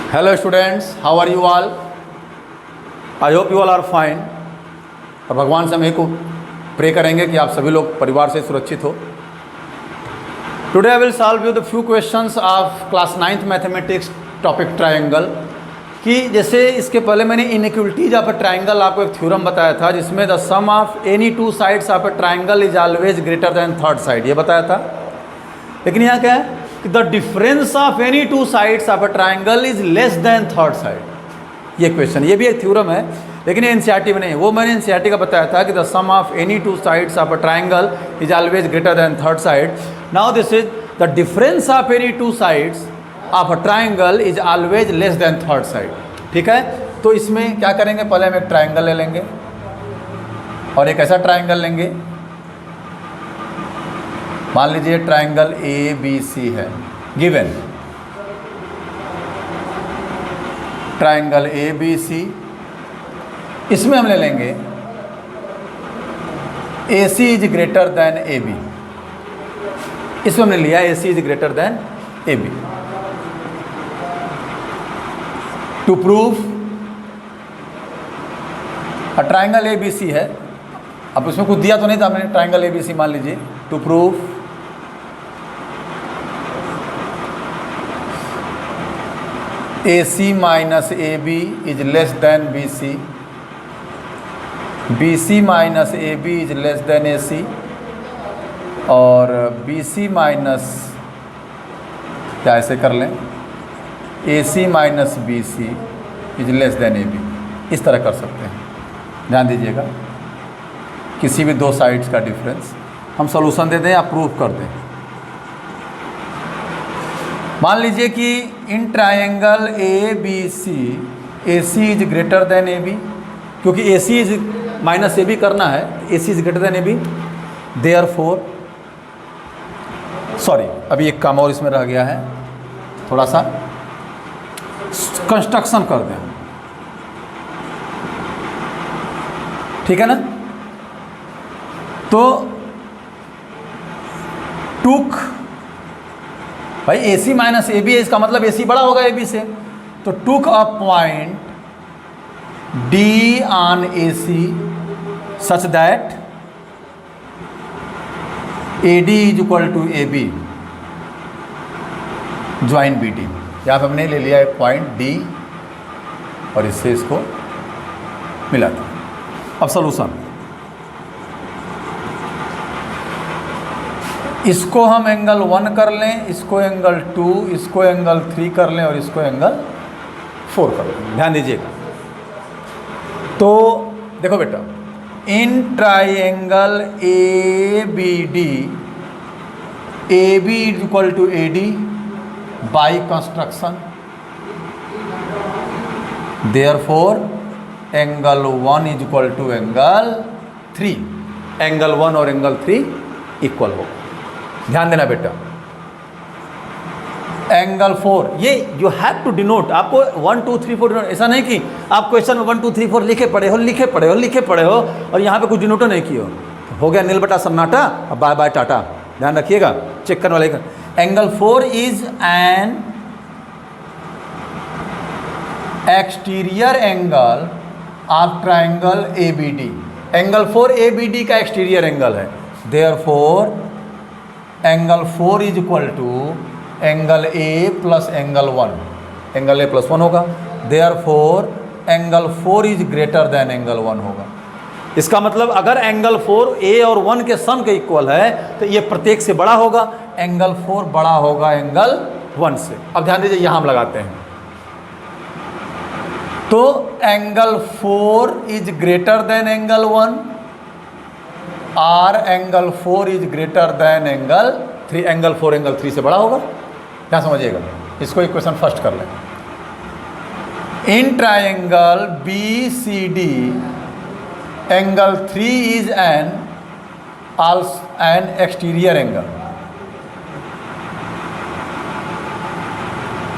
Hello students, how are you all? I hope you all are fine. और भगवान से हम एक प्रे करेंगे कि आप सभी लोग परिवार से सुरक्षित हो. Today I will solve you the few questions of class 9th mathematics topic triangle. कि जैसे इसके पहले मैंने इनइक्वलिटीज ऑफ अ ट्रायंगल आपको एक थ्योरम बताया था जिसमें the sum of any two sides of a triangle is always greater than third side, ये बताया था. लेकिन यहाँ क्या है कि the difference of any two sides of a triangle is less than third side. ये क्वेश्चन, ये भी एक थ्योरम है लेकिन ये एनसीईआरटी में नहीं है. वो मैंने एनसीईआरटी का बताया था कि the sum of any two sides of a triangle is always greater than third side. Now this is the difference of any two sides of a triangle is always less than third side. ठीक है, तो इसमें क्या करेंगे, पहले हम एक triangle ले लेंगे और एक ऐसा ट्रायंगल लेंगे. मान लीजिए ट्रायंगल ए बी सी है given. Triangle A B C, इसमें हम ले लेंगे A C is greater than A B. इसमें हमने लिया A C is greater than A B. To prove triangle A B C है. अब उसमें कुछ दिया तो नहीं था हमने, ट्रायंगल ए बी सी मान लीजिए. To prove A C minus A B is less than B C, B C minus A B is less than A C, और बी सी माइनस, क्या ऐसे कर लें, A C minus B C is less than A B. इस तरह कर सकते हैं. ध्यान दीजिएगा, किसी भी दो साइड्स का डिफरेंस हम सॉल्यूशन दे दें या प्रूव कर दें. मान लीजिए कि in triangle A B C is greater than A B, क्योंकि A C is minus A B करना है, A C is greater than A B. Therefore, sorry अभी एक काम और इसमें रह गया है, थोड़ा सा कंस्ट्रक्शन कर दें. ठीक है ना. तो टूक भाई ए सी माइनस ए बी है, इसका मतलब ए सी बड़ा होगा ए बी से. तो took a point D on A C such that A D is equal to A B join B D. यहाँ पे हमने ले लिया एक पॉइंट डी और इससे इसको मिला था. अब सॉल्यूशन, इसको हम एंगल 1 कर लें, इसको एंगल 2, इसको एंगल 3 कर लें और इसको एंगल 4 कर लें. ध्यान दीजिएगा. तो देखो बेटा, in triangle A B D, A B is equal to A D by construction. Therefore angle 1 is equal to angle 3. Angle 1 और एंगल 3 इक्वल होगा. ध्यान देना बेटा. एंगल 4, ये यू हैव टू डिनोट. आपको 1 2 3 4 डिनोट, ऐसा नहीं कि आप क्वेश्चन में 1 2 3 4 लिखे पढ़े हो और यहाँ पे कुछ डिनोटो नहीं किए हो गया नील बटा सन्नाटा. अब बाय बाय टाटा. ध्यान रखिएगा, चेक करने वाले. Angle 4 is an exterior angle of triangle A B D. Angle 4 A B D का एक्सटीरियर एंगल है. Therefore angle 4 is equal to angle A plus angle 1. Angle A plus 1 होगा. Therefore angle 4 is greater than angle 1 होगा. इसका मतलब अगर angle 4 ए और 1 के सम के इक्वल है तो ये प्रत्येक से बड़ा होगा. एंगल 4 बड़ा होगा एंगल 1 से. अब ध्यान दीजिए, यहाँ हम लगाते हैं. तो angle 4 is greater than angle 1 और angle 4 is greater than angle 3. Angle 4 angle 3 से बड़ा होगा. क्या समझिएगा, इसको इक्वेशन फर्स्ट कर लें. In triangle B C D angle 3 is an exterior angle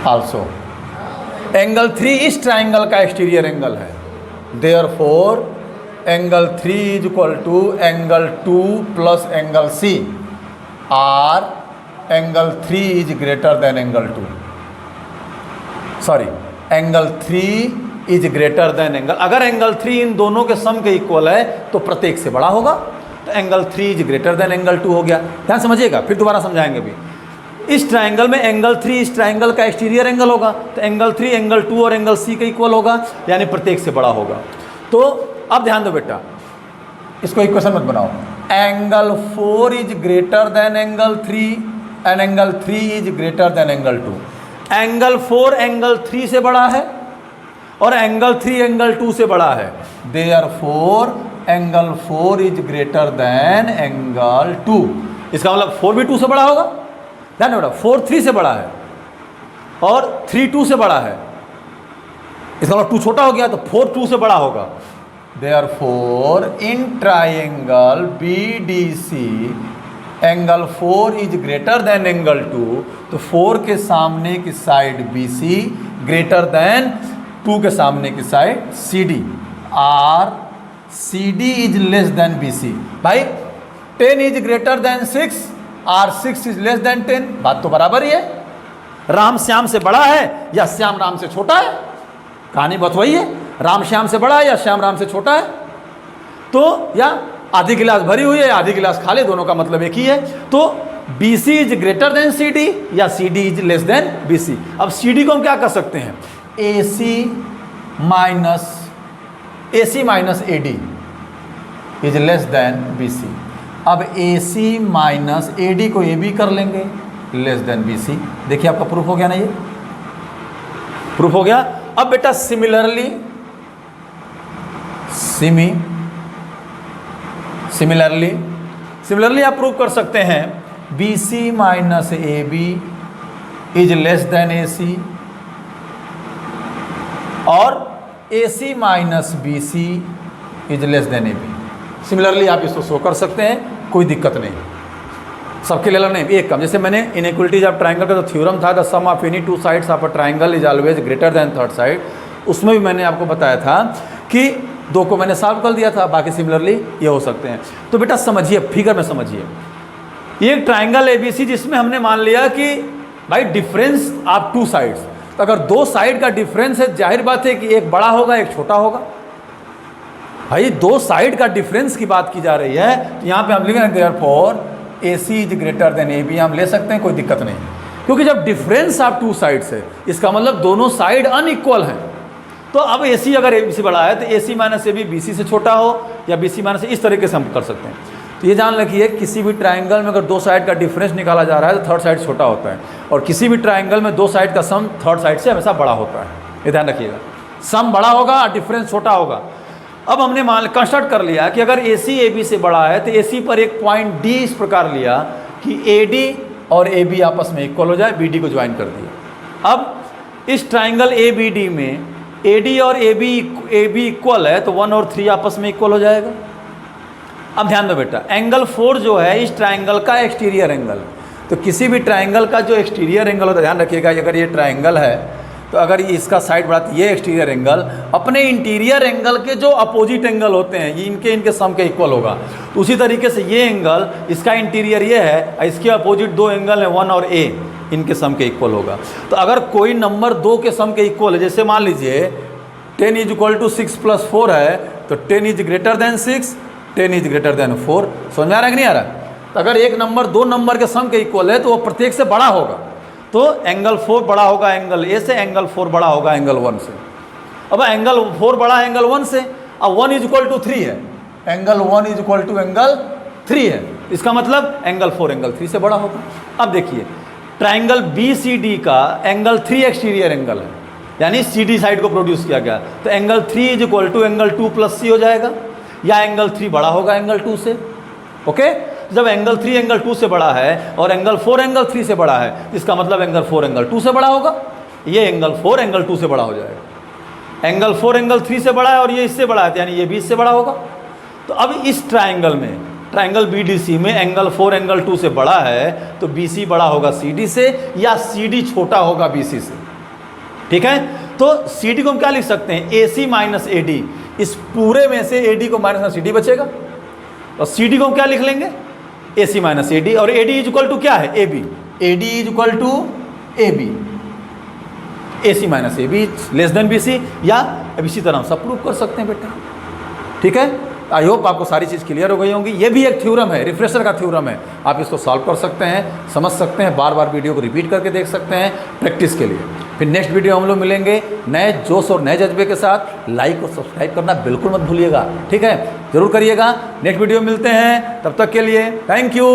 also. Angle 3 इस ट्रायंगल का एक्सटीरियर एंगल है. Therefore angle 3 is equal to angle 2 plus angle C, और angle 3 is greater than angle 2. Sorry, angle 3 is greater than angle, अगर angle 3 इन दोनों के सम के इक्वल है तो प्रत्येक से बड़ा होगा, तो angle 3 is greater than angle 2 हो गया। ध्यान समझिएगा, फिर दोबारा समझाएंगे भी। इस ट्राइंगल में एंगल 3 इस ट्राइंगल का एक्सटीरियर एंगल होगा, तो एंगल 3 एंगल 2 और एंगल सी के इक्वल होगा, यानी प्रत्येक से बड़ा होगा। तो अब ध्यान दो बेटा, इसको इक्वेशन मत बनाओ। Angle 4 is greater than angle 3 and angle 3 is greater than angle 2। Angle 4 angle 3 से बड़ा है और एंगल 3 एंगल 2 से बड़ा है, therefore angle 4 is greater than angle 2। इसका मतलब 4 भी 2 से बड़ा होगा। ध्यान बेटा, 4 3 से बड़ा है और 3 2 से बड़ा है, इसका मतलब 2 छोटा हो गया, तो 4 2 से बड़ा होगा। Therefore in triangle BDC angle 4 is greater than angle 2, तो 4 के सामने की साइड BC ग्रेटर देन 2 के सामने की साइड CD, और CD is less then BC। भाई 10 इज ग्रेटर देन 6 और 6 इज लेस देन 10, बात तो बराबर ही है। राम श्याम से बड़ा है या श्याम राम से छोटा है, कहानी बहुत वही है। राम श्याम से बड़ा है या श्याम राम से छोटा है, तो या आधी गिलास भरी हुई है, आधी गिलास खाली, दोनों का मतलब एक ही है। तो BC is greater then CD या CD is less then BC। अब CD को हम क्या कर सकते हैं, AC minus AD is less then BC। अब AC माइनस AD को AB कर लेंगे, लेस देन BC। देखिए आपका प्रूफ हो गया ना, ये प्रूफ हो गया। अब बेटा सिमिलरली आप प्रूव कर सकते हैं BC minus AB is less then AC और AC minus BC is less then AB। Similarly आप इसको शो कर सकते हैं, कोई दिक्कत नहीं, सबके लिए नहीं, एक कम। जैसे मैंने इनइक्वलिटीज ऑफ ट्राइंगल का जो थ्योरम था, the sum of any two sides of a triangle is always greater than third side, उसमें भी मैंने आपको बताया था कि 2 को मैंने सॉल्व कर दिया था, बाकी सिमिलरली ये हो सकते हैं। तो बेटा समझिए, फिगर में समझिए, ये एक ट्राइंगल ABC जिसमें हमने मान लिया कि भाई डिफरेंस ऑफ 2 साइड्स, तो अगर 2 साइड का डिफरेंस है, जाहिर बात है कि एक बड़ा होगा एक छोटा होगा। भाई 2 साइड का डिफरेंस की बात की जा रही है, तो यहाँ पे हम लिखेंगे therefore AC is greater then AB, हम ले सकते हैं, कोई दिक्कत नहीं, क्योंकि जब डिफरेंस ऑफ 2 साइड्स है, इसका मतलब दोनों साइड अनइक्वल हैं। तो अब AC अगर AB से बड़ा है तो AC माइनस AB BC से छोटा हो, या BC माइनस, इस तरीके से हम कर सकते हैं। तो ये जान रखिए, किसी भी ट्राइंगल में अगर 2 साइड का डिफरेंस निकाला जा रहा है तो थर्ड साइड छोटा होता है, और किसी भी ट्राइंगल में 2 साइड का सम थर्ड साइड से हमेशा बड़ा होता है, ये ध्यान रखिएगा। सम बड़ा होगा और डिफरेंस छोटा होगा। अब हमने कंस्ट्रक्ट कर लिया कि अगर AC AB से बड़ा है तो AC पर एक पॉइंट D इस प्रकार लिया कि AD और AB आपस में इक्वल हो जाए, BD को ज्वाइन कर दिया। अब इस ट्राइंगल ABD में AD और AB इक्वल है, तो 1 और 3 आपस में इक्वल हो जाएगा। अब ध्यान दो बेटा, एंगल 4 जो है इस ट्राइंगल का एक्सटीरियर एंगल, तो किसी भी ट्राइंगल का जो एक्सटीरियर एंगल होता है, ध्यान रखिएगा, अगर ये ट्राइंगल है तो अगर ये इसका साइड बढ़ाते, ये एक्सटीरियर एंगल अपने इंटीरियर एंगल के जो अपोजिट एंगल होते हैं, ये इनके सम के इक्वल होगा। तो उसी तरीके से ये एंगल, इसका इंटीरियर ये है, इसके अपोजिट 2 एंगल हैं 1 और A, इनके सम के इक्वल होगा। तो अगर कोई नंबर 2 के सम के इक्वल है, जैसे मान लीजिए 10 इज इक्वल टू 6 + 4 है, तो 10 is greater then 6, 10 is greater then 4। समझ में आ रहा है कि नहीं आ रहा? तो अगर एक नंबर 2 नंबर के सम के इक्वल है तो वो प्रत्येक से बड़ा होगा, तो एंगल 4 बड़ा होगा एंगल A से, एंगल 4 बड़ा होगा एंगल 1 से। अब एंगल 4 बड़ा है एंगल 1 से, अब 1 इज इक्वल टू 3 है, angle 1 is equal to angle 3 है, इसका मतलब एंगल 4 एंगल 3 से बड़ा होगा। अब देखिए, ट्राइंगल BCD का एंगल 3 एक्सटीरियर एंगल है, यानी CD साइड को प्रोड्यूस किया गया, तो angle 3 is equal to angle 2 + C हो जाएगा, या एंगल 3 बड़ा होगा एंगल 2 से। ओके, जब एंगल 3 एंगल 2 से बड़ा है और एंगल 4 एंगल 3 से बड़ा है, इसका मतलब एंगल 4 एंगल 2 से बड़ा होगा, ये एंगल 4 एंगल 2 से बड़ा हो जाएगा। एंगल 4 एंगल 3 से बड़ा है और ये इससे बड़ा है, यानी ये भी इससे बड़ा होगा। तो अब इस ट्राइंगल में, ट्राइंगल BDC में एंगल 4 एंगल 2 से बड़ा है, तो BC बड़ा होगा CD से, या CD छोटा होगा BC से। ठीक है, तो CD को हम क्या लिख सकते हैं, AC माइनस AD, इस पूरे में से AD को माइनस CD बचेगा, और CD को हम क्या लिख लेंगे, AC माइनस AD, और AD इज इक्वल टू क्या है, AB, AD is equal to AB। A C minus A B less than B C, या अब इसी तरह हम सब प्रूव कर सकते हैं बेटा। ठीक है, आई होप आपको सारी चीज़ क्लियर हो गई होंगी। ये भी एक थ्योरम है, रिफ्रेशर का थ्योरम है, आप इसको सॉल्व कर सकते हैं, समझ सकते हैं, बार बार वीडियो को रिपीट करके देख सकते हैं प्रैक्टिस के लिए। फिर नेक्स्ट वीडियो हम लोग मिलेंगे नए जोश और नए जज्बे के साथ। लाइक और सब्सक्राइब करना बिल्कुल मत भूलिएगा, ठीक है, जरूर करिएगा। नेक्स्ट वीडियो मिलते हैं, तब तक के लिए थैंक यू।